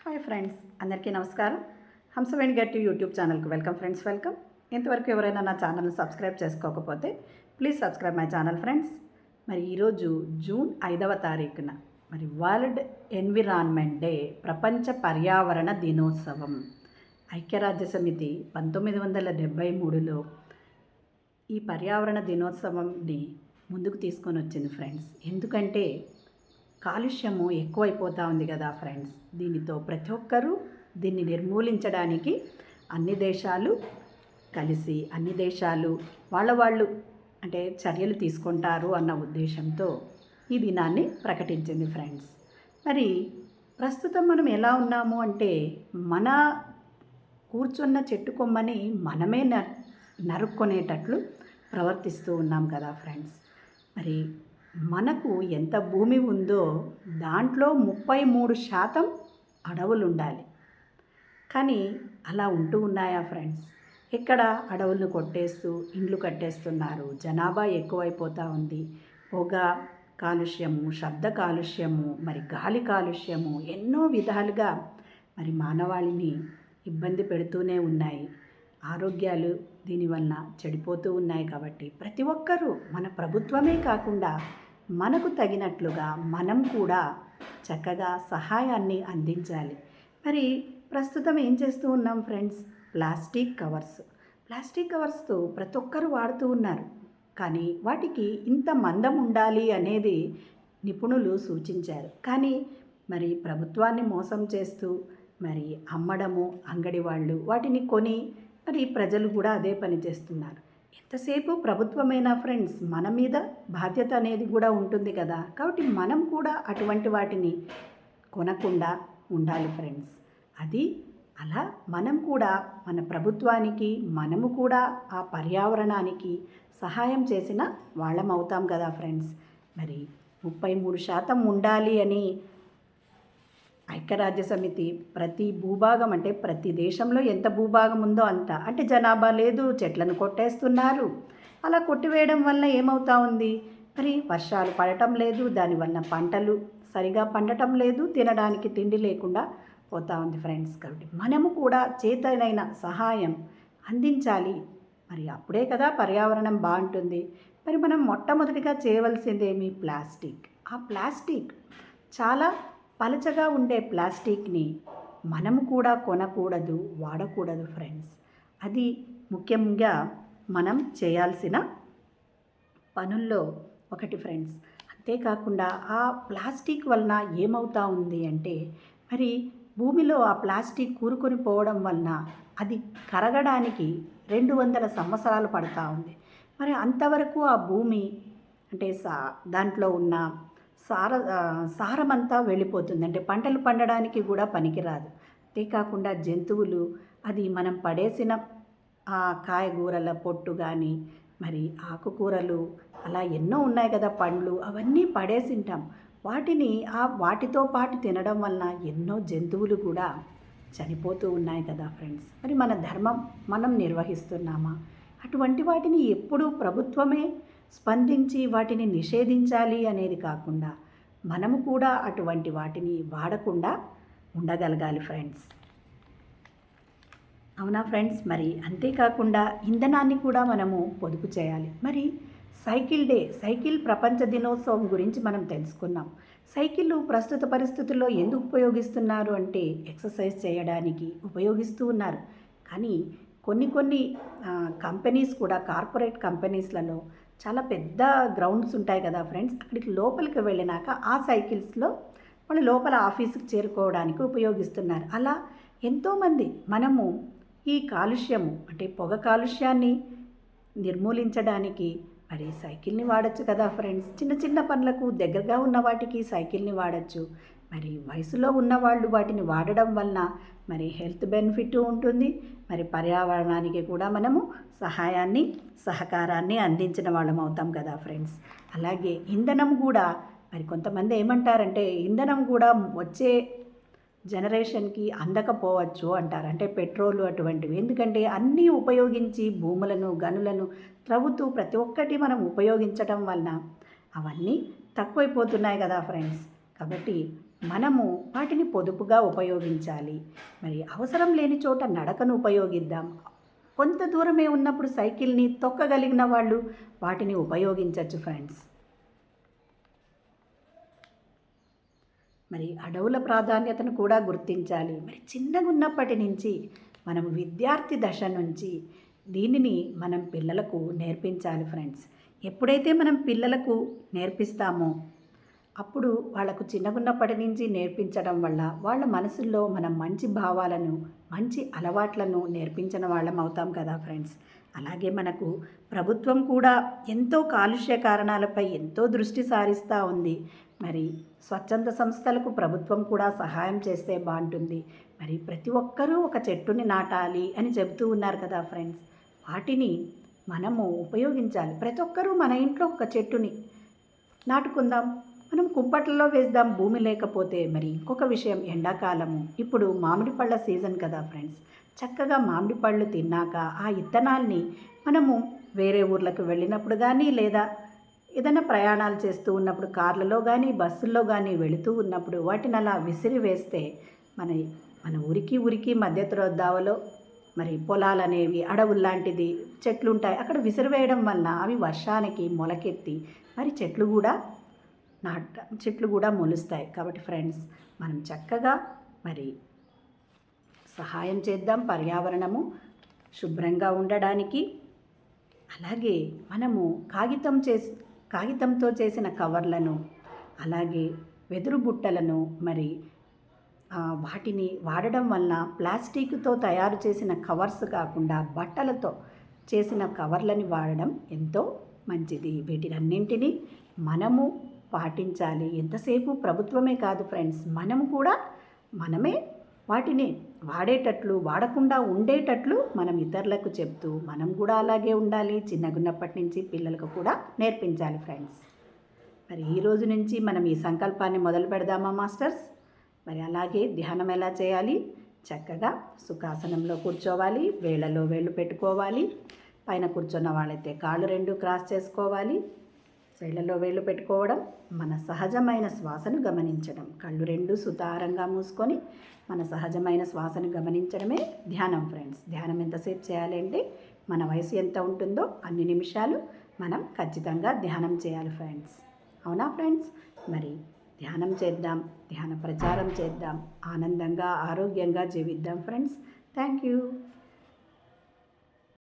Hi friends, అందరికీ నమస్కారం. హంసవేణి గట్టి యూట్యూబ్ ఛానల్కి వెల్కమ్ ఫ్రెండ్స్, వెల్కమ్. ఇంతవరకు ఎవరైనా నా ఛానల్ని సబ్స్క్రైబ్ చేసుకోకపోతే please subscribe my channel friends. మరి ఈరోజు జూన్ 5వ తారీఖున మరి వరల్డ్ ఎన్విరాన్మెంట్ డే, ప్రపంచ పర్యావరణ దినోత్సవం. ఐక్యరాజ్య సమితి 1973లో ఈ పర్యావరణ దినోత్సవంని ముందుకు తీసుకొని వచ్చింది ఫ్రెండ్స్. ఎందుకంటే కాలుష్యము ఎక్కువైపోతూ ఉంది కదా ఫ్రెండ్స్. దీనితో ప్రతి ఒక్కరూ దీన్ని నిర్మూలించడానికి అన్ని దేశాలు కలిసి అన్ని దేశాలు వాళ్ళు అంటే చర్యలు తీసుకుంటారు అన్న ఉద్దేశంతో ఈ దినాన్ని ప్రకటించింది ఫ్రెండ్స్. మరి ప్రస్తుతం మనం ఎలా ఉన్నాము అంటే మన కూర్చున్న చెట్టు కొమ్మని మనమే నరుక్కునేటట్లు ప్రవర్తిస్తూ ఉన్నాం కదా ఫ్రెండ్స్. మరి మనకు ఎంత భూమి ఉందో దాంట్లో 33% అడవులు ఉండాలి. కానీ అలా ఉంటూ ఉన్నాయా ఫ్రెండ్స్? ఎక్కడ అడవులను కొట్టేస్తూ ఇండ్లు కట్టేస్తున్నారు. జనాభా ఎక్కువైపోతూ ఉంది. పొగ కాలుష్యము, శబ్ద కాలుష్యము, మరి గాలి కాలుష్యము ఎన్నో విధాలుగా మరి మానవాళిని ఇబ్బంది పెడుతూనే ఉన్నాయి. ఆరోగ్యాలు దీనివల్ల చెడిపోతూ ఉన్నాయి. కాబట్టి ప్రతి ఒక్కరూ మన ప్రభుత్వమే కాకుండా మనకు తగినట్లుగా మనం కూడా చక్కగా సహాయాన్ని అందించాలి. మరి ప్రస్తుతం ఏం చేస్తూ ఉన్నాం ఫ్రెండ్స్? ప్లాస్టిక్ కవర్స్తో ప్రతి ఒక్కరూ వాడుతూ ఉన్నారు. కానీ వాటికి ఇంత మందం ఉండాలి అనేది నిపుణులు సూచించారు. కానీ మరి ప్రభుత్వాన్ని మోసం చేస్తూ మరి అమ్మడము, అంగడి వాళ్ళు వాటిని కొని మరి ప్రజలు కూడా అదే పని చేస్తున్నారు. ఎంతసేపు ప్రభుత్వమైనా ఫ్రెండ్స్ మన మీద బాధ్యత అనేది కూడా ఉంటుంది కదా. కాబట్టి మనం కూడా అటువంటి వాటిని కొనకుండా ఉండాలి ఫ్రెండ్స్. అది అలా మనం కూడా మన ప్రభుత్వానికి మనము కూడా ఆ పర్యావరణానికి సహాయం చేసిన వాళ్ళం అవుతాం కదా ఫ్రెండ్స్. మరి 33% ఉండాలి అని ఐక్యరాజ్య సమితి ప్రతి భూభాగం అంటే ప్రతి దేశంలో ఎంత భూభాగం ఉందో అంత, అంటే జనాభా లేదు, చెట్లను కొట్టేస్తున్నారు. అలా కొట్టివేయడం వల్ల ఏమవుతా ఉంది? మరి వర్షాలు పడటం లేదు, దానివల్ల పంటలు సరిగా పండటం లేదు, తినడానికి తిండి లేకుండా పోతూ ఉంది ఫ్రెండ్స్. కాబట్టి మనము కూడా చేతనైన సహాయం అందించాలి. మరి అప్పుడే కదా పర్యావరణం బాగుంటుంది. మరి మనం మొట్టమొదటిగా చేయవలసిందేమి? ప్లాస్టిక్. ఆ ప్లాస్టిక్ చాలా పలచగా ఉండే ప్లాస్టిక్ని మనము కూడా కొనకూడదు, వాడకూడదు ఫ్రెండ్స్. అది ముఖ్యంగా మనం చేయాల్సిన పనుల్లో ఒకటి ఫ్రెండ్స్. అంతేకాకుండా ఆ ప్లాస్టిక్ వలన ఏమవుతా ఉంది అంటే మరి భూమిలో ఆ ప్లాస్టిక్ కూరుకొని పోవడం వలన అది కరగడానికి 200 సంవత్సరాలు పడుతూ ఉంది. మరి అంతవరకు ఆ భూమి అంటే దాంట్లో ఉన్న సారమంతా వెళ్ళిపోతుంది. అంటే పంటలు పండడానికి కూడా పనికిరాదు. అంతేకాకుండా జంతువులు అది మనం పడేసిన ఆ కాయగూరల పొట్టు కానీ మరి ఆకుకూరలు అలా ఎన్నో ఉన్నాయి కదా, పండ్లు, అవన్నీ పడేసింటాం. వాటితో పాటు తినడం వలన ఎన్నో జంతువులు కూడా చనిపోతూ ఉన్నాయి కదా ఫ్రెండ్స్. మరి మన ధర్మం మనం నిర్వహిస్తున్నామా? అటువంటి వాటిని ఎప్పుడూ ప్రభుత్వమే స్పందించి వాటిని నిషేధించాలి అనేది కాకుండా మనము కూడా అటువంటి వాటిని వాడకుండా ఉండగలగాలి ఫ్రెండ్స్. అవునా ఫ్రెండ్స్? మరి అంతేకాకుండా ఇంధనాన్ని కూడా మనము పొదుపు చేయాలి. మరి సైకిల్ ప్రపంచ దినోత్సవం గురించి మనం తెలుసుకున్నాం. సైకిళ్ళు ప్రస్తుత పరిస్థితుల్లో ఎందుకు ఉపయోగిస్తున్నారు అంటే ఎక్సర్సైజ్ చేయడానికి ఉపయోగిస్తూ ఉన్నారు. కానీ కొన్ని కంపెనీస్ కూడా, కార్పొరేట్ కంపెనీస్లలో చాలా పెద్ద గ్రౌండ్స్ ఉంటాయి కదా ఫ్రెండ్స్. అక్కడికి లోపలికి వెళ్ళినాక ఆ సైకిల్స్లో వాళ్ళు లోపల ఆఫీసుకి చేరుకోవడానికి ఉపయోగిస్తున్నారు. అలా ఎంతోమంది మనము ఈ కాలుష్యము అంటే పొగ కాలుష్యాన్ని నిర్మూలించడానికి మరి సైకిల్ని వాడచ్చు కదా ఫ్రెండ్స్. చిన్న చిన్న పనులకు దగ్గరగా ఉన్న వాటికి సైకిల్ని వాడచ్చు. మరి వయసులో ఉన్నవాళ్ళు వాటిని వాడడం వలన మరి హెల్త్ బెనిఫిట్ ఉంటుంది. మరి పర్యావరణానికి కూడా మనము సహకారాన్ని అందించిన వాళ్ళం అవుతాం కదా ఫ్రెండ్స్. అలాగే ఇంధనం కూడా మరి కొంతమంది ఏమంటారంటే ఇంధనం కూడా వచ్చే జనరేషన్కి అందకపోవచ్చు అంటారు. అంటే పెట్రోలు అటువంటివి. ఎందుకంటే అన్నీ ఉపయోగించి భూములను గనులను త్రవ్వుతూ ప్రతి ఒక్కటి మనం ఉపయోగించడం వలన అవన్నీ తక్కువైపోతున్నాయి కదా ఫ్రెండ్స్. కాబట్టి మనము వాటిని పొదుపుగా ఉపయోగించాలి. మరి అవసరం లేని చోట నడకను ఉపయోగిద్దాం. కొంత దూరమే ఉన్నప్పుడు సైకిల్ని తొక్కగలిగిన వాళ్ళు వాటిని ఉపయోగించవచ్చు ఫ్రెండ్స్. మరి అడవుల ప్రాధాన్యతను కూడా గుర్తించాలి. మరి చిన్నగా ఉన్నప్పటి నుంచి మనం విద్యార్థి దశ నుంచి దీనిని మనం పిల్లలకు నేర్పించాలి ఫ్రెండ్స్. ఎప్పుడైతే మనం పిల్లలకు నేర్పిస్తామో అప్పుడు వాళ్ళకు చిన్నగున్నప్పటి నుంచి నేర్పించడం వల్ల వాళ్ళ మనసుల్లో మనం మంచి భావాలను మంచి అలవాట్లను నేర్పించిన వాళ్ళం అవుతాం కదా ఫ్రెండ్స్. అలాగే మనకు ప్రభుత్వం కూడా ఎంతో కాలుష్య కారణాలపై ఎంతో దృష్టి సారిస్తూ ఉంది. మరి స్వచ్ఛంద సంస్థలకు ప్రభుత్వం కూడా సహాయం చేస్తే బాగుంటుంది. మరి ప్రతి ఒక్కరూ ఒక చెట్టుని నాటాలి అని చెబుతూ ఉన్నారు కదా ఫ్రెండ్స్. వాటిని మనము ఉపయోగించాలి. ప్రతి ఒక్కరూ మన ఇంట్లో ఒక చెట్టుని నాటుకుందాం. మనం కుంపట్లలో వేద్దాం భూమి లేకపోతే. మరి ఇంకొక విషయం, ఎండాకాలము ఇప్పుడు మామిడి పళ్ళ సీజన్ కదా ఫ్రెండ్స్. చక్కగా మామిడి పళ్ళు తిన్నాక ఆ ఇత్తనాల్ని మనము వేరే ఊర్లకు వెళ్ళినప్పుడు కానీ లేదా ఏదైనా ప్రయాణాలు చేస్తూ ఉన్నప్పుడు కార్లలో కానీ బస్సుల్లో కానీ వెళుతూ ఉన్నప్పుడు వాటిని అలా విసిరి వేస్తే మన మన ఊరికి మధ్య త్రోద్దావలో మరి పొలాలు అనేవి అడవుల్లాంటిది చెట్లు ఉంటాయి. అక్కడ విసిరివేయడం వల్ల అవి వర్షానికి మొలకెత్తి మరి చెట్లు కూడా మొలుస్తాయి. కాబట్టి ఫ్రెండ్స్ మనం చక్కగా మరి సహాయం చేద్దాం పర్యావరణము శుభ్రంగా ఉండడానికి. అలాగే మనము కాగితంతో చేసిన కవర్లను అలాగే వెదురు బుట్టలను మరి వాటిని వాడడం వల్ల ప్లాస్టిక్తో తయారు చేసిన కవర్స్ కాకుండా బట్టలతో చేసిన కవర్లని వాడడం ఎంతో మంచిది. వీటినన్నింటినీ మనము పాటించాలి. ఎంతసేపు ప్రభుత్వమే కాదు ఫ్రెండ్స్, మనమే వాటిని వాడకుండా ఉండేటట్లు మనం ఇతరులకు చెప్తూ మనం కూడా అలాగే ఉండాలి. చిన్నగున్నప్పటి నుంచి పిల్లలకు కూడా నేర్పించాలి ఫ్రెండ్స్. మరి ఈ రోజు నుంచి మనం ఈ సంకల్పాన్ని మొదలు పెడదామా మాస్టర్స్? మరి అలాగే ధ్యానం ఎలా చేయాలి? చక్కగా సుఖాసనంలో కూర్చోవాలి, వేళ్ళలో వేళ్ళు పెట్టుకోవాలి. పైన కూర్చున్న వాళ్ళైతే కాళ్ళు రెండు క్రాస్ చేసుకోవాలి, వేళ్ళలో వేళ్ళు పెట్టుకోవడం, మన సహజమైన శ్వాసను గమనించడం. కళ్ళు రెండు సుతారంగా మూసుకొని మన సహజమైన శ్వాసను గమనించడమే ధ్యానం ఫ్రెండ్స్. ధ్యానం ఎంతసేపు చేయాలి అంటే మన వయసు ఎంత ఉంటుందో అన్ని నిమిషాలు మనం ఖచ్చితంగా ధ్యానం చేయాలి ఫ్రెండ్స్. అవునా ఫ్రెండ్స్? మరి ధ్యానం చేద్దాం, ధ్యాన ప్రచారం చేద్దాం, ఆనందంగా ఆరోగ్యంగా జీవిద్దాం ఫ్రెండ్స్. Thank you.